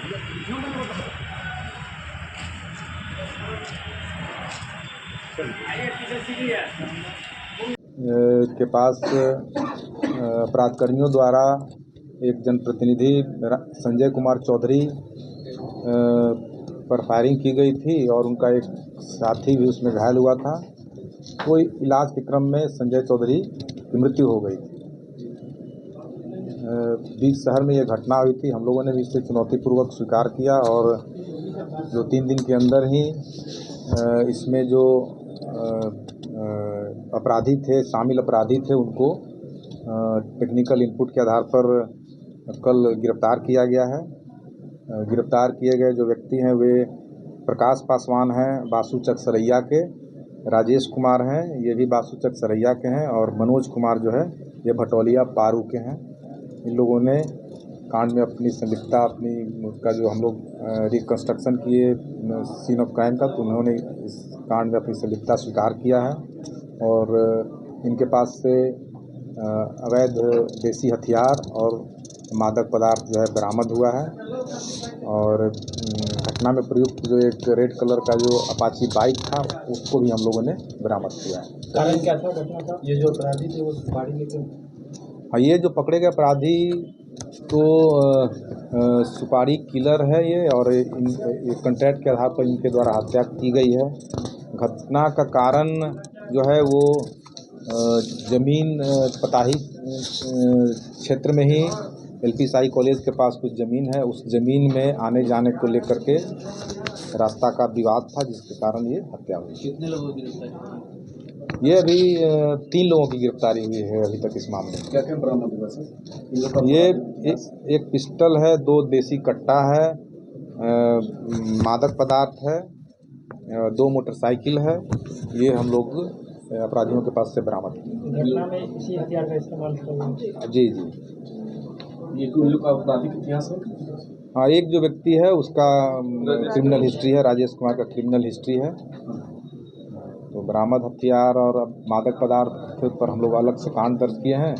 के पास अपराधकर्मियों द्वारा एक जनप्रतिनिधि संजय कुमार चौधरी पर फायरिंग की गई थी और उनका एक साथी भी उसमें घायल हुआ था। कोई इलाज के क्रम में संजय चौधरी की मृत्यु हो गई थी। बीच शहर में ये घटना हुई थी। हम लोगों ने भी इसे चुनौतीपूर्वक स्वीकार किया और जो 3 दिन के अंदर ही इसमें जो अपराधी थे, शामिल अपराधी थे, उनको टेक्निकल इनपुट के आधार पर कल गिरफ्तार किया गया है। गिरफ्तार किए गए जो व्यक्ति हैं वे प्रकाश पासवान हैं, बासुचक सरैया के, राजेश कुमार हैं, ये भी बासुचक सरैया के हैं, और मनोज कुमार जो है ये भटौलिया पारू के हैं। इन लोगों ने कांड में अपनी संलिप्तता, उसका जो हम लोग रिकंस्ट्रक्शन किए सीन ऑफ क्राइम का, तो उन्होंने इस कांड में अपनी संलिप्तता स्वीकार किया है और इनके पास से अवैध देसी हथियार और मादक पदार्थ जो है बरामद हुआ है। और घटना में प्रयुक्त जो एक रेड कलर का जो अपाची बाइक था उसको भी हम लोगों ने बरामद किया है। कारण क्या था घटना का? ये जो अपराधी थे वो सुपारी लेकर, हाँ, ये जो पकड़े गए अपराधी तो सुपारी किलर है ये, और कॉन्ट्रैक्ट के आधार पर इनके द्वारा हत्या की गई है। घटना का कारण जो है वो जमीन पताही क्षेत्र में ही एलपी साई कॉलेज के पास कुछ ज़मीन है, उस ज़मीन में आने जाने को लेकर के रास्ता का विवाद था, जिसके कारण ये हत्या हुई। कितने लोगों की गिरफ्तारी? ये अभी 3 लोगों की गिरफ्तारी हुई है अभी तक इस मामले में। क्या क्या बरामद हुआ सर? ये एक पिस्टल है, 2 देसी कट्टा है, मादक पदार्थ है, 2 मोटरसाइकिल है। ये हम लोग अपराधियों के पास से बरामद किए। घटना में इसी हथियार का इस्तेमाल किया? जी। ये कोई लोग का आपराधिक इतिहास है? हाँ, एक जो व्यक्ति है उसका क्रिमिनल हिस्ट्री है, राजेश कुमार का क्रिमिनल हिस्ट्री है। तो बरामद हथियार और मादक पदार्थ पर हम लोग अलग से कांड दर्ज किए हैं,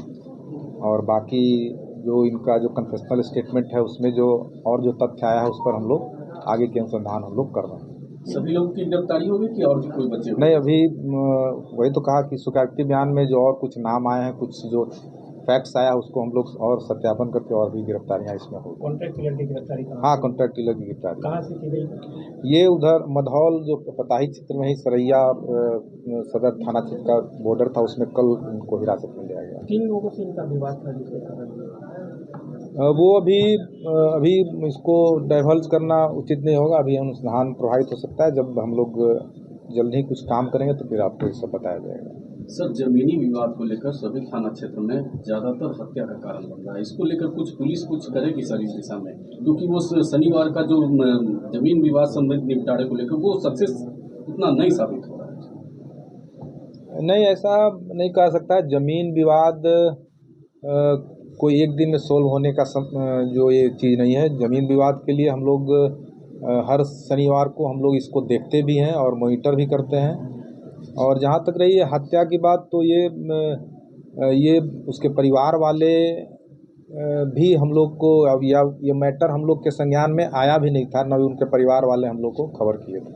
और बाकी जो इनका जो कन्फेशनल स्टेटमेंट है उसमें जो और जो तथ्य आया है उस पर हम लोग आगे के अनुसंधान हम लोग कर रहे हैं। सभी लोगों की गिरफ्तारी होगी कि और भी कोई बचे? नहीं, अभी वही तो कहा कि स्वीकारोक्ति बयान में जो और कुछ नाम आए हैं, कुछ जो फैक्ट्स आया उसको हम लोग और सत्यापन करके और भी गिरफ्तारियां इसमें होगी। कॉन्ट्रैक्ट किलर की गिरफ्तारी? हाँ, कॉन्ट्रैक्ट किलर की गिरफ्तारी कहाँ से की गई? ये उधर मधौल जो पताही क्षेत्र में ही सरैया सदर थाना क्षेत्र का बॉर्डर था, उसमें कल उनको हिरासत में लिया गया। 3 लोगों से इनका विवाद था जिसके कारण वो अभी इसको डाइवर्ज करना उचित नहीं होगा। अभी अनुसंधान प्रभावित हो सकता है। जब हम लोग जल्द ही कुछ काम करेंगे तो फिर आपको ये सब बताया जाएगा। सर, जमीनी विवाद को लेकर सभी थाना क्षेत्र में ज़्यादातर हत्या का कारण बन रहा है। इसको लेकर कुछ पुलिस कुछ करेगी सर इस दिशा में? क्योंकि वो शनिवार का जो जमीन विवाद संबंधित निपटारे को लेकर वो सक्सेस उतना नहीं साबित हो रहा है। नहीं, ऐसा नहीं कह सकता। जमीन विवाद कोई एक दिन में सोल्व होने का जो ये चीज़ नहीं है। ज़मीन विवाद के लिए हम लोग हर शनिवार को हम लोग इसको देखते भी हैं और मॉनिटर भी करते हैं। और जहाँ तक रही हत्या की बात, तो ये उसके परिवार वाले भी हम लोग को अब ये मैटर हम लोग के संज्ञान में आया भी नहीं था, न उनके परिवार वाले हम लोग को खबर किए थे।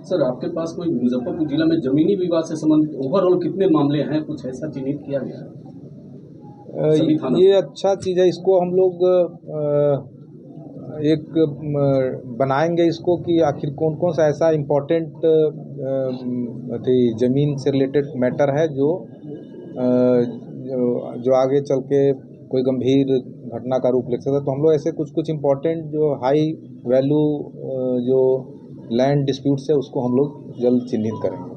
सर, आपके पास कोई मुजफ्फरपुर जिला में जमीनी विवाद से संबंधित ओवरऑल कितने मामले हैं, कुछ ऐसा चिन्हित किया गया है? ये अच्छा चीज़ है। इसको हम लोग एक बनाएंगे इसको कि आखिर कौन कौन सा ऐसा इम्पोर्टेंट ज़मीन से रिलेटेड मैटर है जो आगे चल के कोई गंभीर घटना का रूप ले सकता है। तो हम लोग ऐसे कुछ इम्पोर्टेंट जो हाई वैल्यू जो लैंड डिस्प्यूट्स है उसको हम लोग जल्द चिन्हित करेंगे।